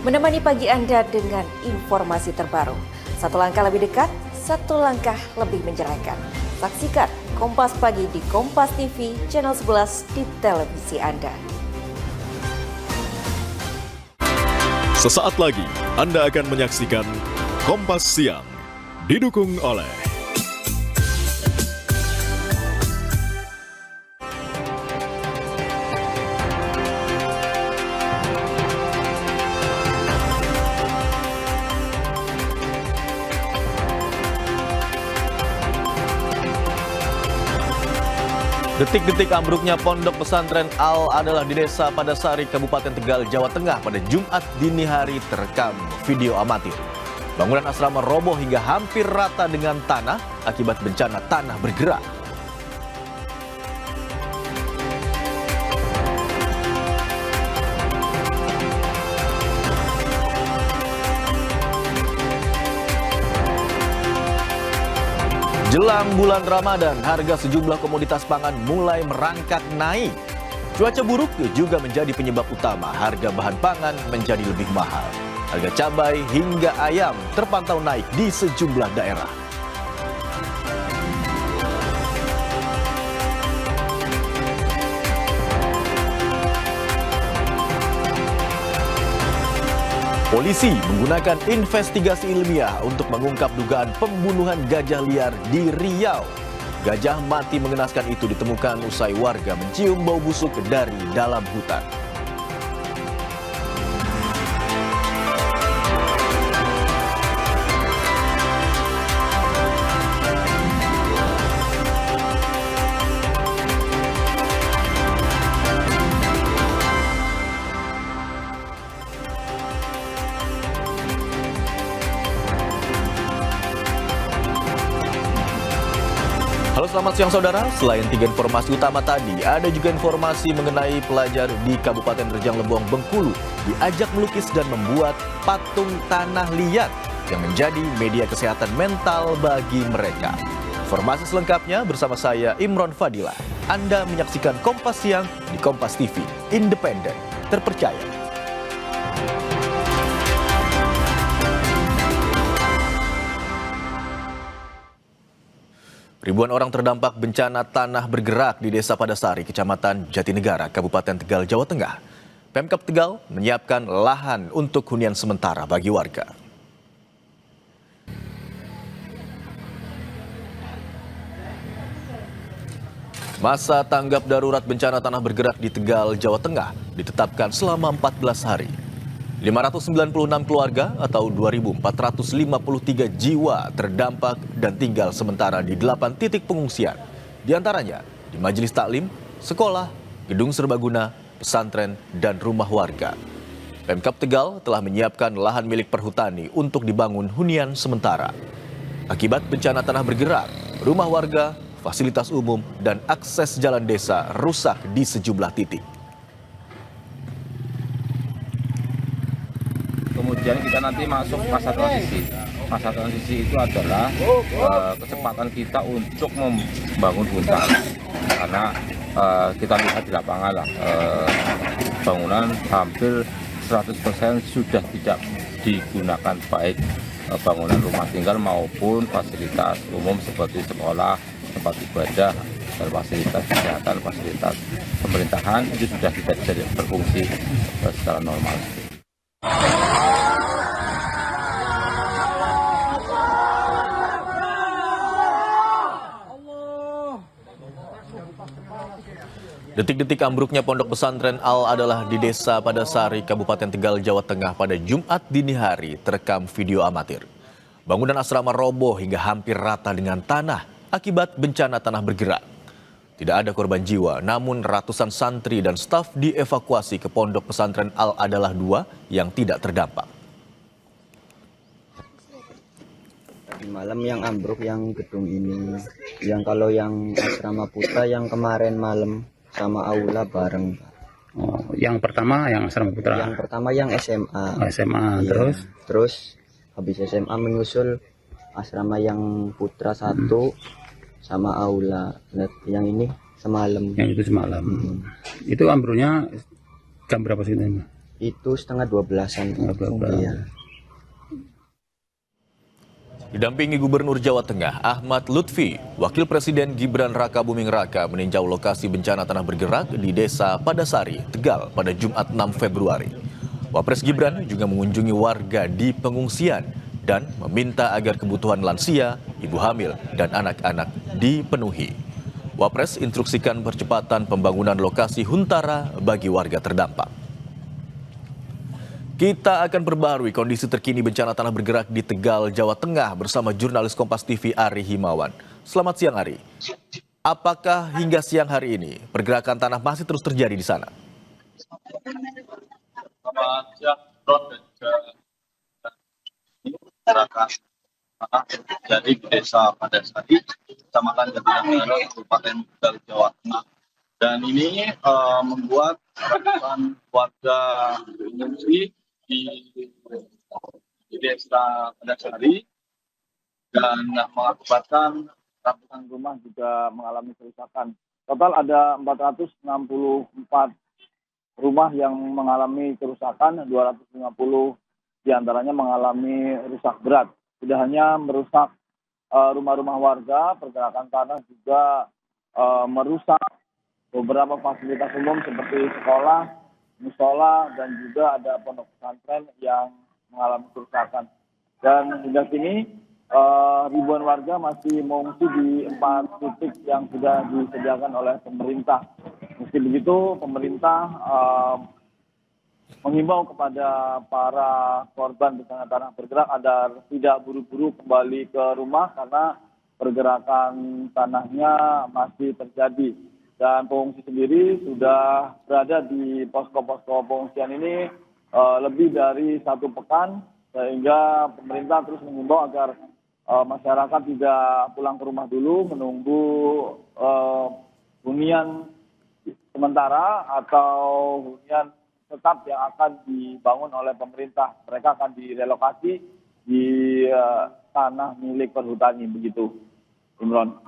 menemani pagi Anda dengan informasi terbaru. Satu langkah lebih dekat, satu langkah lebih mencerahkan. Saksikan Kompas Pagi di Kompas TV, channel 11 di televisi Anda. Sesaat lagi Anda akan menyaksikan Kompas Siang, didukung oleh Detik-detik ambruknya pondok pesantren Al adalah di Desa Padasari, Kabupaten Tegal, Jawa Tengah pada Jumat dini hari terekam video amatir. Bangunan asrama roboh hingga hampir rata dengan tanah akibat bencana tanah bergerak. Jelang bulan Ramadan, harga sejumlah komoditas pangan mulai merangkak naik. Cuaca buruk juga menjadi penyebab utama harga bahan pangan menjadi lebih mahal. Harga cabai hingga ayam terpantau naik di sejumlah daerah. Polisi menggunakan investigasi ilmiah untuk mengungkap dugaan pembunuhan gajah liar di Riau. Gajah mati mengenaskan itu ditemukan usai warga mencium bau busuk dari dalam hutan. Halo, selamat siang saudara. Selain 3 informasi utama tadi, ada juga informasi mengenai pelajar di Kabupaten Rejang Lebong, Bengkulu diajak melukis dan membuat patung tanah liat yang menjadi media kesehatan mental bagi mereka. Informasi selengkapnya bersama saya Imron Fadilah. Anda menyaksikan Kompas Siang di Kompas TV, independen, terpercaya. Ribuan orang terdampak bencana tanah bergerak di Desa Padasari, Kecamatan Jatinegara, Kabupaten Tegal, Jawa Tengah. Pemkab Tegal menyiapkan lahan untuk hunian sementara bagi warga. Masa tanggap darurat bencana tanah bergerak di Tegal, Jawa Tengah ditetapkan selama 14 hari. 596 keluarga atau 2.453 jiwa terdampak dan tinggal sementara di 8 titik pengungsian. Di antaranya di majelis taklim, sekolah, gedung serbaguna, pesantren, dan rumah warga. Pemkab Tegal telah menyiapkan lahan milik perhutani untuk dibangun hunian sementara. Akibat bencana tanah bergerak, rumah warga, fasilitas umum, dan akses jalan desa rusak di sejumlah titik. Kemudian kita nanti masuk masa transisi. Masa transisi itu adalah kecepatan kita untuk membangun hutan. Karena kita lihat di lapangan lah, bangunan hampir 100% sudah tidak digunakan, baik bangunan rumah tinggal maupun fasilitas umum seperti sekolah, tempat ibadah, dan fasilitas kesehatan, fasilitas pemerintahan itu sudah tidak bisa berfungsi secara normal. Detik-detik ambruknya pondok pesantren Al adalah di Desa Padasari, Kabupaten Tegal, Jawa Tengah pada Jumat dini hari terekam video amatir. Bangunan asrama roboh hingga hampir rata dengan tanah akibat bencana tanah bergerak. Tidak ada korban jiwa, namun ratusan santri dan staf dievakuasi ke pondok pesantren Al adalah 2 yang tidak terdampak. Tadi malam yang ambruk yang gedung ini, yang kalau yang asrama putra yang kemarin malam sama aula bareng. Oh, yang pertama yang asrama putra. Yang pertama yang SMA. SMA, iya. Terus habis SMA menyusul asrama yang putra 1 sama aula. Yang ini semalam. Yang itu semalam. Itu ambruknya jam berapa sih ini? Itu setengah 12-an. Iya. Didampingi Gubernur Jawa Tengah Ahmad Lutfi, Wakil Presiden Gibran Rakabuming Raka meninjau lokasi bencana tanah bergerak di Desa Padasari, Tegal pada Jumat 6 Februari. Wapres Gibran juga mengunjungi warga di pengungsian dan meminta agar kebutuhan lansia, ibu hamil, dan anak-anak dipenuhi. Wapres instruksikan percepatan pembangunan lokasi huntara bagi warga terdampak. Kita akan perbarui kondisi terkini bencana tanah bergerak di Tegal, Jawa Tengah bersama jurnalis Kompas TV Ari Himawan. Selamat siang, Ari. Apakah hingga siang hari ini pergerakan tanah masih terus terjadi di sana? Selamat siang, Ron, dan juga pergerakan tanah terjadi di Desa Padasari, Kecamatan Jatinegara, Kabupaten Tegal, Jawa Tengah. Dan ini membuat ratusan warga mengungsi di Desa Padasari dan mengakibatkan ratusan rumah juga mengalami kerusakan. Total ada 464 rumah yang mengalami kerusakan, 250 diantaranya mengalami rusak berat. Tidak hanya merusak rumah-rumah warga, pergerakan tanah juga merusak beberapa fasilitas umum seperti sekolah, musola, dan juga ada pondok pesantren yang mengalami kerusakan. Dan hingga kini ribuan warga masih mengungsi di 4 titik yang sudah disediakan oleh pemerintah. Meski begitu, pemerintah menghimbau kepada para korban bencana tanah bergerak agar tidak buru-buru kembali ke rumah karena pergerakan tanahnya masih terjadi. Dan pengungsi sendiri sudah berada di posko-posko pengungsian ini lebih dari 1 pekan, sehingga pemerintah terus menghimbau agar masyarakat tidak pulang ke rumah dulu, menunggu hunian sementara atau hunian tetap yang akan dibangun oleh pemerintah. Mereka akan direlokasi di tanah milik perhutani, begitu, Imron.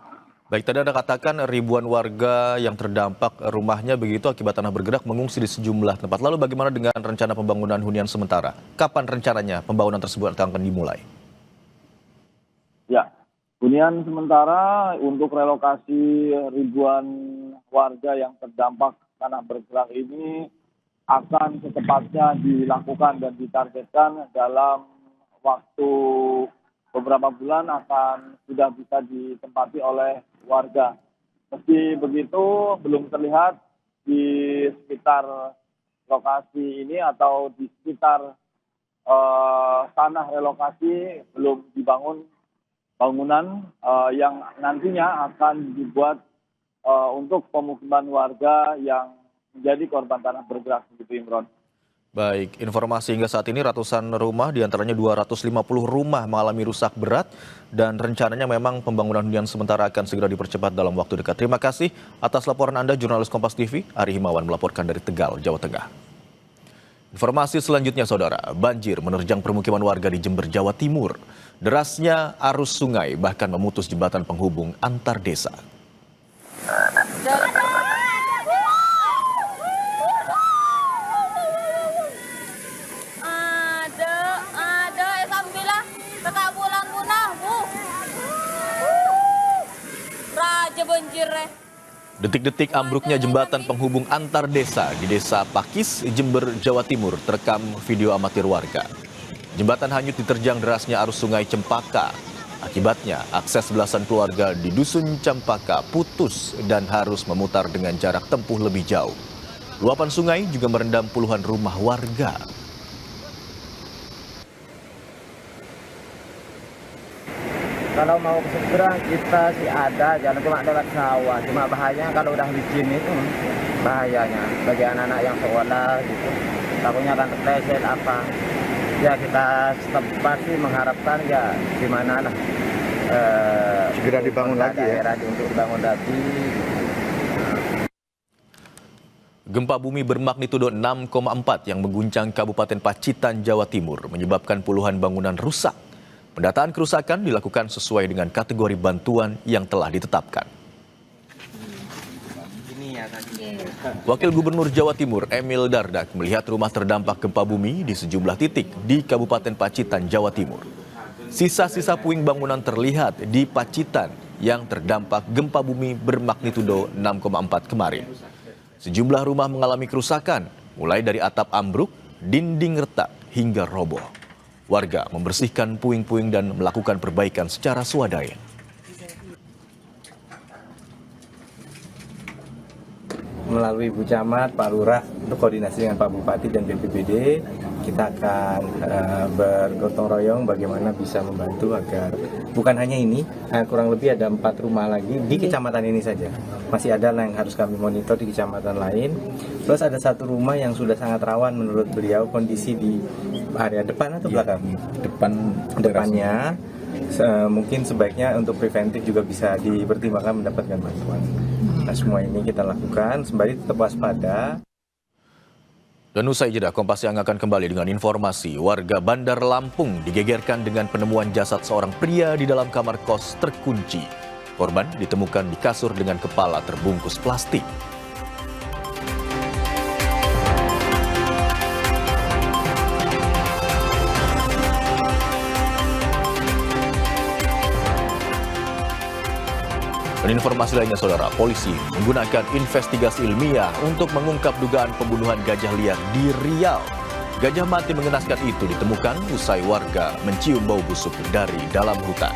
Baik, tadi Anda katakan ribuan warga yang terdampak rumahnya begitu akibat tanah bergerak mengungsi di sejumlah tempat. Lalu bagaimana dengan rencana pembangunan hunian sementara? Kapan rencananya pembangunan tersebut akan dimulai? Ya, hunian sementara untuk relokasi ribuan warga yang terdampak tanah bergerak ini akan secepatnya dilakukan dan ditargetkan dalam waktu beberapa bulan akan sudah bisa ditempati oleh warga. Meski begitu, belum terlihat di sekitar lokasi ini atau di sekitar tanah relokasi belum dibangun bangunan yang nantinya akan dibuat untuk pemukiman warga yang menjadi korban tanah bergerak, begitu, Imron. Baik, informasi hingga saat ini ratusan rumah, diantaranya 250 rumah mengalami rusak berat dan rencananya memang pembangunan hunian sementara akan segera dipercepat dalam waktu dekat. Terima kasih atas laporan Anda, jurnalis Kompas TV, Ari Himawan melaporkan dari Tegal, Jawa Tengah. Informasi selanjutnya, Saudara, banjir menerjang permukiman warga di Jember, Jawa Timur. Derasnya arus sungai bahkan memutus jembatan penghubung antar desa. Detik-detik ambruknya jembatan penghubung antar desa di Desa Pakis, Jember, Jawa Timur terekam video amatir warga. Jembatan hanyut diterjang derasnya arus sungai Cempaka. Akibatnya, akses belasan keluarga di Dusun Cempaka putus dan harus memutar dengan jarak tempuh lebih jauh. Luapan sungai juga merendam puluhan rumah warga. Kalau mau ke seberang kita sih ada, jangan cuma lewat sawah. Cuma bahayanya kalau udah licin itu bahayanya bagi anak-anak yang sekolah gitu. Takutnya akan terpleset apa. Ya kita setempat sih mengharapkan ya gimana lah. Segera dibangun lagi ya. Untuk dibangun lagi. Gempa bumi bermagnitudo 6,4 yang mengguncang Kabupaten Pacitan, Jawa Timur menyebabkan puluhan bangunan rusak. Pendataan kerusakan dilakukan sesuai dengan kategori bantuan yang telah ditetapkan. Ini ya, Wakil Gubernur Jawa Timur Emil Dardak melihat rumah terdampak gempa bumi di sejumlah titik di Kabupaten Pacitan, Jawa Timur. Sisa-sisa puing bangunan terlihat di Pacitan yang terdampak gempa bumi bermagnitudo 6,4 kemarin. Sejumlah rumah mengalami kerusakan, mulai dari atap ambruk, dinding retak, hingga roboh. Warga membersihkan puing-puing dan melakukan perbaikan secara swadaya. Melalui Bu Camat, Pak Lurah, untuk koordinasi dengan Pak Bupati dan BPBD, kita akan bergotong royong bagaimana bisa membantu agar bukan hanya ini, kurang lebih ada 4 rumah lagi di kecamatan ini saja. Masih ada yang harus kami monitor di kecamatan lain. Plus ada 1 rumah yang sudah sangat rawan menurut beliau kondisi di area depan atau belakang? Depannya. Mungkin sebaiknya untuk preventif juga bisa dipertimbangkan mendapatkan bantuan. Nah, semua ini kita lakukan sembari tetap waspada. Dan usai jeda, Kompas Siang akan kembali dengan informasi warga Bandar Lampung digegerkan dengan penemuan jasad seorang pria di dalam kamar kos terkunci. Korban ditemukan di kasur dengan kepala terbungkus plastik. Dan informasi lainnya, saudara, polisi menggunakan investigasi ilmiah untuk mengungkap dugaan pembunuhan gajah liar di Riau. Gajah mati mengenaskan itu ditemukan usai warga mencium bau busuk dari dalam hutan.